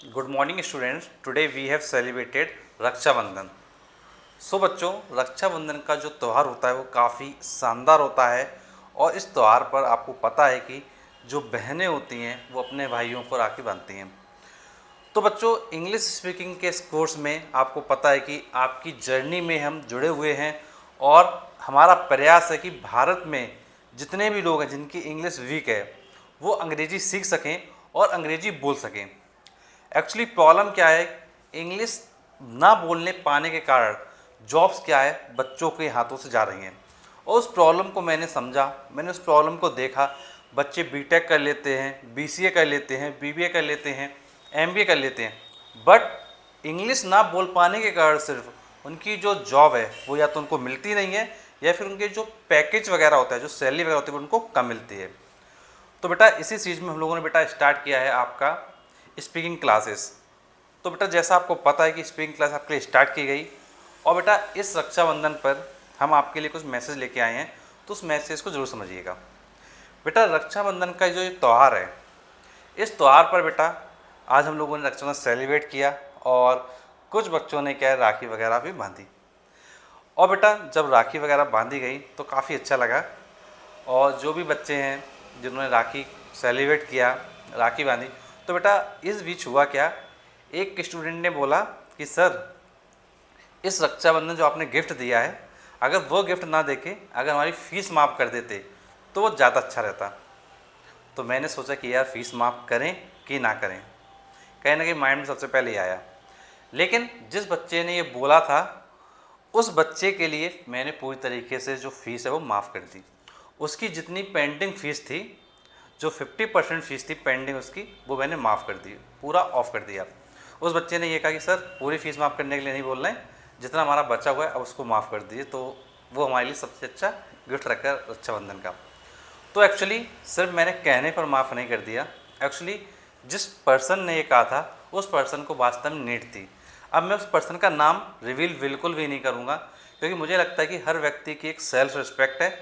Good morning students. Today we have celebrated Rakshabandhan. So बच्चों, रक्षाबंधन का जो त्यौहार होता है वो काफ़ी शानदार होता है। और इस त्यौहार पर आपको पता है कि जो बहनें होती हैं वो अपने भाइयों को राखी बांधती हैं। तो बच्चों, इंग्लिश स्पीकिंग के इस कोर्स में आपको पता है कि आपकी जर्नी में हम जुड़े हुए हैं। और हमारा प्रयास है कि भारत में जितने भी लोग हैं जिनकी इंग्लिश वीक है वो अंग्रेज़ी सीख सकें और अंग्रेज़ी बोल सकें। एक्चुअली प्रॉब्लम क्या है, इंग्लिश ना बोलने पाने के कारण जॉब्स क्या है बच्चों के हाथों से जा रही हैं। और उस प्रॉब्लम को मैंने समझा, मैंने उस प्रॉब्लम को देखा। बच्चे बीटेक कर लेते हैं, बीसीए कर लेते हैं, बीबीए कर लेते हैं, एमबीए कर लेते हैं, बट इंग्लिश ना बोल पाने के कारण सिर्फ उनकी जो जॉब है वो या तो उनको मिलती नहीं है, या फिर उनके जो पैकेज वगैरह होता है, जो सैलरी वगैरह होती है वो उनको कम मिलती है। तो बेटा इसी चीज़ में हम लोगों ने बेटा स्टार्ट किया है आपका स्पीकिंग क्लासेस। तो बेटा जैसा आपको पता है कि स्पीकिंग क्लास आपके लिए स्टार्ट की गई, और बेटा इस रक्षाबंधन पर हम आपके लिए कुछ मैसेज लेके आए हैं, तो उस मैसेज को ज़रूर समझिएगा। बेटा रक्षाबंधन का जो ये त्यौहार है, इस त्यौहार पर बेटा आज हम लोगों ने रक्षाबंधन सेलिब्रेट किया, और कुछ बच्चों ने क्या है राखी वगैरह भी बांधी। और बेटा जब राखी वगैरह बांधी गई तो काफ़ी अच्छा लगा। और जो भी बच्चे हैं जिन्होंने राखी सेलिब्रेट किया, राखी बांधी, तो बेटा इस बीच हुआ क्या, एक स्टूडेंट ने बोला कि सर इस रक्षाबंधन जो आपने गिफ्ट दिया है, अगर वो गिफ्ट ना देके अगर हमारी फ़ीस माफ़ कर देते तो वो ज़्यादा अच्छा रहता। तो मैंने सोचा कि यार फ़ीस माफ़ करें कि ना करें, कहीं ना कहीं माइंड में सबसे पहले आया। लेकिन जिस बच्चे ने ये बोला था उस बच्चे के लिए मैंने पूरी तरीके से जो फ़ीस है वो माफ़ कर दी। उसकी जितनी पेंडिंग फ़ीस थी, जो 50% फ़ीस थी पेंडिंग उसकी, वो मैंने माफ़ कर दी, पूरा ऑफ़ कर दिया। उस बच्चे ने ये कहा कि सर पूरी फ़ीस माफ़ करने के लिए नहीं बोल रहे हैं, जितना हमारा बचा हुआ है अब उसको माफ़ कर दीजिए। तो वो हमारे लिए सबसे अच्छा गिफ्ट रखा रक्षाबंधन का। तो एक्चुअली सिर्फ मैंने कहने पर माफ़ नहीं कर दिया, एक्चुअली जिस पर्सन ने ये कहा था उस पर्सन को वास्तव में नीड थी। अब मैं उस पर्सन का नाम रिवील बिल्कुल भी नहीं करूँगा, क्योंकि मुझे लगता है कि हर व्यक्ति की एक सेल्फ रिस्पेक्ट है,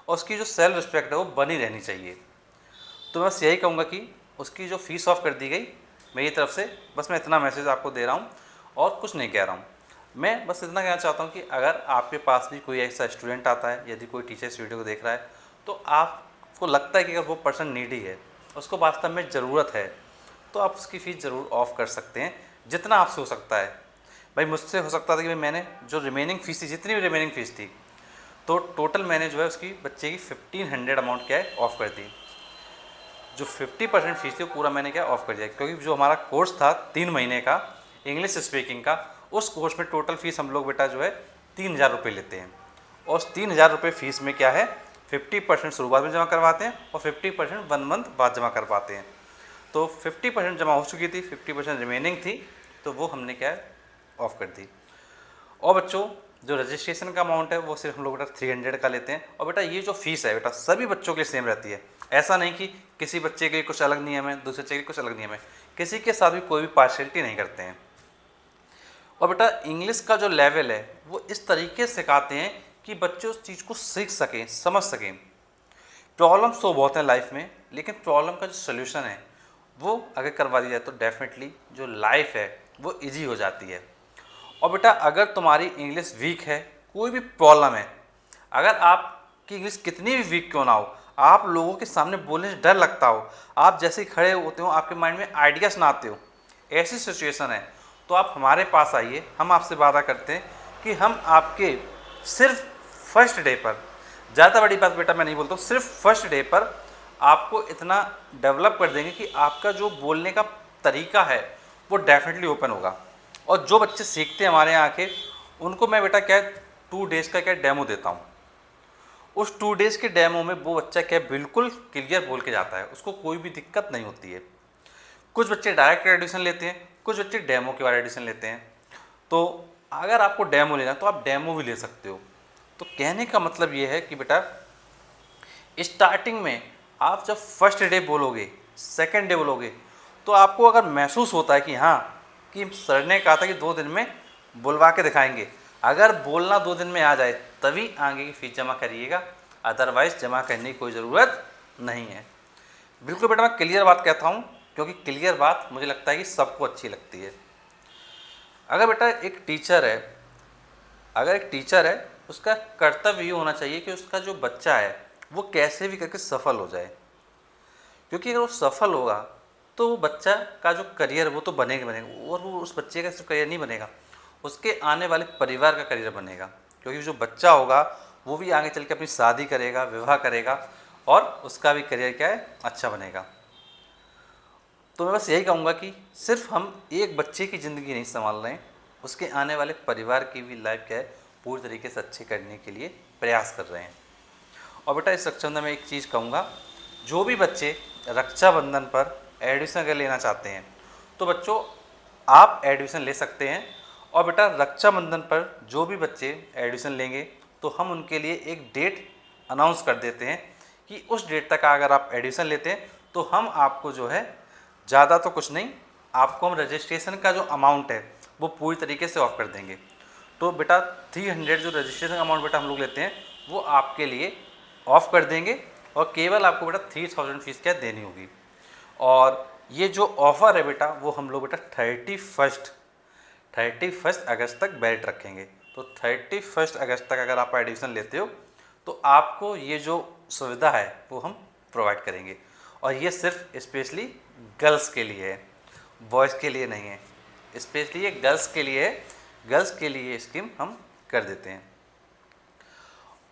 और उसकी जो सेल्फ रिस्पेक्ट है वो बनी रहनी चाहिए। तो मैं बस यही कहूँगा कि उसकी जो फ़ीस ऑफ कर दी गई मेरी तरफ से, बस मैं इतना मैसेज आपको दे रहा हूँ और कुछ नहीं कह रहा हूँ। मैं बस इतना कहना चाहता हूँ कि अगर आपके पास भी कोई ऐसा स्टूडेंट आता है, यदि कोई टीचर इस वीडियो को देख रहा है, तो आपको लगता है कि अगर वो पर्सन नीडी है, उसको वास्तव में ज़रूरत है, तो आप उसकी फ़ीस ज़रूर ऑफ़ कर सकते हैं, जितना आपसे हो सकता है। भाई मुझसे हो सकता था कि भाई मैंने जो रिमेनिंग फ़ीस थी, जितनी भी रिमेनिंग फ़ीस थी, तो टोटल मैंने जो है उसकी बच्चे की 1500 अमाउंट क्या है ऑफ़ कर दी। जो 50% फीस थी वो पूरा मैंने क्या ऑफ़ कर दिया, क्योंकि जो हमारा कोर्स था 3 महीने का इंग्लिश स्पीकिंग का, उस कोर्स में टोटल फ़ीस हम लोग बेटा जो है 3000 रुपये लेते हैं। और उस 3000 रुपये फ़ीस में क्या है 50% शुरुआत में जमा करवाते हैं और 50% 1 मंथ बाद जमा करवाते हैं। तो 50% जमा हो चुकी थी, 50% रिमेनिंग थी, तो वो हमने क्या है ऑफ़ कर दी। और बच्चों जो रजिस्ट्रेशन का अमाउंट है वो सिर्फ हम लोग बेटा 300 का लेते हैं। और बेटा ये जो फ़ीस है बेटा सभी बच्चों के लिए सेम रहती है, ऐसा नहीं कि किसी बच्चे के लिए कुछ अलग नियम है, दूसरे बच्चे के लिए कुछ अलग नियम है, किसी के साथ भी कोई भी पार्शियलिटी नहीं करते हैं। और बेटा इंग्लिश का जो लेवल है वो इस तरीके से सिखाते हैं कि बच्चे उस चीज़ को सीख सकें, समझ सकें। प्रॉब्लम्स तो बहुत हैं लाइफ में, लेकिन प्रॉब्लम का जो सोल्यूशन है वो अगर करवा दी जाए तो डेफिनेटली जो लाइफ है वो इजी हो जाती है। और बेटा अगर तुम्हारी इंग्लिश वीक है, कोई भी प्रॉब्लम है, अगर आपकी इंग्लिश कितनी भी वीक क्यों ना हो, आप लोगों के सामने बोलने से डर लगता हो, आप जैसे ही खड़े होते हो आपके माइंड में आइडियाज़ ना आते हो, ऐसी सिचुएशन है, तो आप हमारे पास आइए। हम आपसे वादा करते हैं कि हम आपके सिर्फ फर्स्ट डे पर, ज़्यादा बड़ी बात बेटा मैं नहीं बोलता हूँ, सिर्फ फर्स्ट डे पर आपको इतना डेवलप कर देंगे कि आपका जो बोलने का तरीका है वो डेफिनेटली ओपन होगा। और जो बच्चे सीखते हैं हमारे यहाँ आके, उनको मैं बेटा क्या 2 डेज़ का क्या डेमो देता हूँ। उस 2 डेज़ के डेमो में वो बच्चा क्या बिल्कुल क्लियर बोल के जाता है, उसको कोई भी दिक्कत नहीं होती है। कुछ बच्चे डायरेक्ट एडिशन लेते हैं, कुछ बच्चे डेमो के बाद एडिशन लेते हैं। तो अगर आपको डेमो लेना तो आप डेमो भी ले सकते हो। तो कहने का मतलब ये है कि बेटा स्टार्टिंग में आप जब फर्स्ट डे बोलोगे, सेकंड डे बोलोगे, तो आपको अगर महसूस होता है कि हाँ कि सर ने कहा था कि 2 दिन में बुलवा के दिखाएंगे, अगर बोलना 2 दिन में आ जाए तभी आगे की फीस जमा करिएगा, अदरवाइज़ जमा करने की कोई ज़रूरत नहीं है। बिल्कुल बेटा मैं क्लियर बात कहता हूँ, क्योंकि क्लियर बात मुझे लगता है कि सबको अच्छी लगती है। अगर बेटा एक टीचर है, अगर एक टीचर है, उसका कर्तव्य ये होना चाहिए कि उसका जो बच्चा है वो कैसे भी करके सफल हो जाए, क्योंकि अगर वो सफल होगा तो वो बच्चा का जो करियर वो तो बनेगा बनेगा, और वो उस बच्चे का सिर्फ करियर नहीं बनेगा, उसके आने वाले परिवार का करियर बनेगा। क्योंकि जो बच्चा होगा वो भी आगे चल के अपनी शादी करेगा, विवाह करेगा, और उसका भी करियर क्या है, अच्छा बनेगा। तो मैं बस यही कहूँगा कि सिर्फ हम एक बच्चे की ज़िंदगी नहीं संभाल रहे हैं, उसके आने वाले परिवार की भी लाइफ क्या है, पूरी तरीके से अच्छी करने के लिए प्रयास कर रहे हैं। और बेटा इस रक्षाबंधन में एक चीज़ कहूँगा, जो भी बच्चे रक्षाबंधन पर एडमिशन अगर लेना चाहते हैं तो बच्चों आप एडमिशन ले सकते हैं। और बेटा रक्षाबंधन पर जो भी बच्चे एडमिशन लेंगे तो हम उनके लिए एक डेट अनाउंस कर देते हैं कि उस डेट तक अगर आप एडमिशन लेते हैं तो हम आपको जो है ज़्यादा तो कुछ नहीं, आपको हम रजिस्ट्रेशन का जो अमाउंट है वो पूरी तरीके से ऑफ कर देंगे। तो बेटा 300 जो रजिस्ट्रेशन अमाउंट बेटा हम लोग लेते हैं वो आपके लिए ऑफ कर देंगे, और केवल आपको बेटा 3000 फीस क्या देनी होगी। और ये जो ऑफ़र है बेटा वो हम लोग बेटा 31 अगस्त तक वैलिड रखेंगे। तो 31 अगस्त तक अगर आप एडमिशन लेते हो तो आपको ये जो सुविधा है वो हम प्रोवाइड करेंगे, और ये सिर्फ स्पेशली गर्ल्स के लिए है, बॉयज़ के लिए नहीं है। स्पेशली ये गर्ल्स के लिए है, गर्ल्स के लिए स्कीम हम कर देते हैं।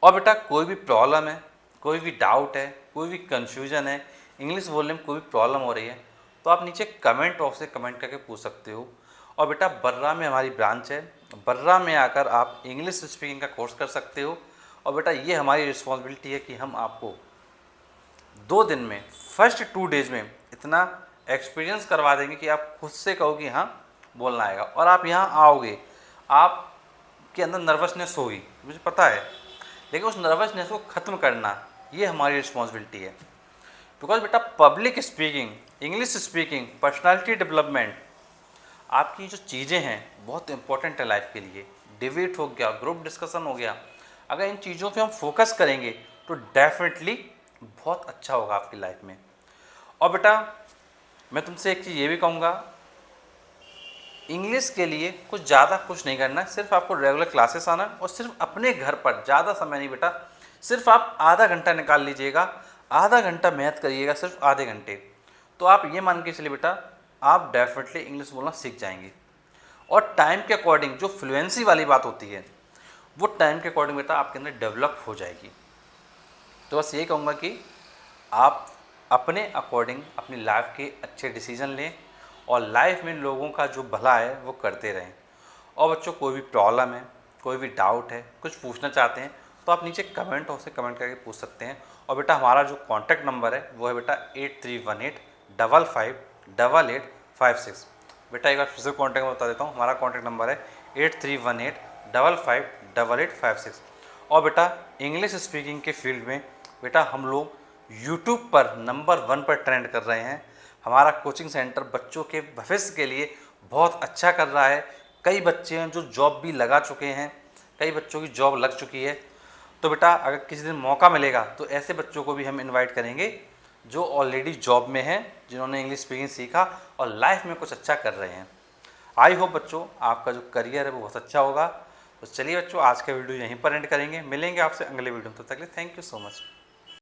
और बेटा कोई भी प्रॉब्लम है, कोई भी डाउट है, कोई भी कन्फ्यूजन है, इंग्लिश बोलने में कोई भी प्रॉब्लम हो रही है तो आप नीचे कमेंट बॉक्स से कमेंट करके पूछ सकते हो। और बेटा बर्रा में हमारी ब्रांच है, बर्रा में आकर आप इंग्लिश स्पीकिंग का कोर्स कर सकते हो। और बेटा ये हमारी रिस्पॉन्सिबिलिटी है कि हम आपको 2 दिन में, फर्स्ट 2 डेज में इतना एक्सपीरियंस करवा देंगे कि आप खुद से कहो कि हाँ बोलना आएगा। और आप यहाँ आओगे, आपके अंदर नर्वसनेस होगी, मुझे पता है, लेकिन उस नर्वसनेस को ख़त्म करना ये हमारी रिस्पॉन्सिबिलिटी है। बिकॉज बेटा public speaking, English speaking, personality development, आपकी जो चीज़ें हैं बहुत इंपॉर्टेंट है लाइफ के लिए। डिबेट हो गया, ग्रुप डिस्कशन हो गया, अगर इन चीज़ों पे हम फोकस करेंगे तो डेफिनेटली बहुत अच्छा होगा आपकी लाइफ में। और बेटा मैं तुमसे एक चीज़ ये भी कहूँगा, इंग्लिश के लिए कुछ ज़्यादा कुछ नहीं करना है, सिर्फ आपको रेगुलर क्लासेस आना है, और सिर्फ अपने घर पर ज़्यादा समय नहीं बेटा, सिर्फ आप आधा घंटा निकाल लीजिएगा, आधा घंटा मेहनत करिएगा, सिर्फ आधे घंटे, तो आप ये मान के चलिए बेटा आप डेफिनेटली इंग्लिश बोलना सीख जाएंगे। और टाइम के अकॉर्डिंग जो फ्लुएंसी वाली बात होती है वो टाइम के अकॉर्डिंग बेटा आपके अंदर डेवलप हो जाएगी। तो बस यही कहूँगा कि आप अपने अकॉर्डिंग अपनी लाइफ के अच्छे डिसीजन लें, और लाइफ में लोगों का जो भला है वो करते रहें। और बच्चों कोई भी प्रॉब्लम है, कोई भी डाउट है, कुछ पूछना चाहते हैं तो आप नीचे कमेंट बॉक्स से कमेंट करके पूछ सकते हैं। और बेटा हमारा जो कॉन्टैक्ट नंबर है वो है बेटा 8318558856। बेटा एक बार फिर से कॉन्टैक्ट नंबर बता देता हूँ, हमारा कॉन्टैक्ट नंबर है 8318558856। और बेटा इंग्लिश स्पीकिंग के फील्ड में बेटा हम लोग यूट्यूब पर नंबर 1 पर ट्रेंड कर रहे हैं। हमारा कोचिंग सेंटर बच्चों के भविष्य के लिए बहुत अच्छा कर रहा है। कई बच्चे हैं जो जॉब भी लगा चुके हैं, कई बच्चों की जॉब लग चुकी है। तो बेटा अगर किसी दिन मौका मिलेगा तो ऐसे बच्चों को भी हम इनवाइट करेंगे जो ऑलरेडी जॉब में हैं, जिन्होंने इंग्लिश स्पीकिंग सीखा और लाइफ में कुछ अच्छा कर रहे हैं। आई होप बच्चों आपका जो करियर है वो बहुत अच्छा होगा। तो चलिए बच्चों आज का वीडियो यहीं पर एंड करेंगे, मिलेंगे आपसे अगले वीडियो में, तब तक के लिए थैंक यू सो मच।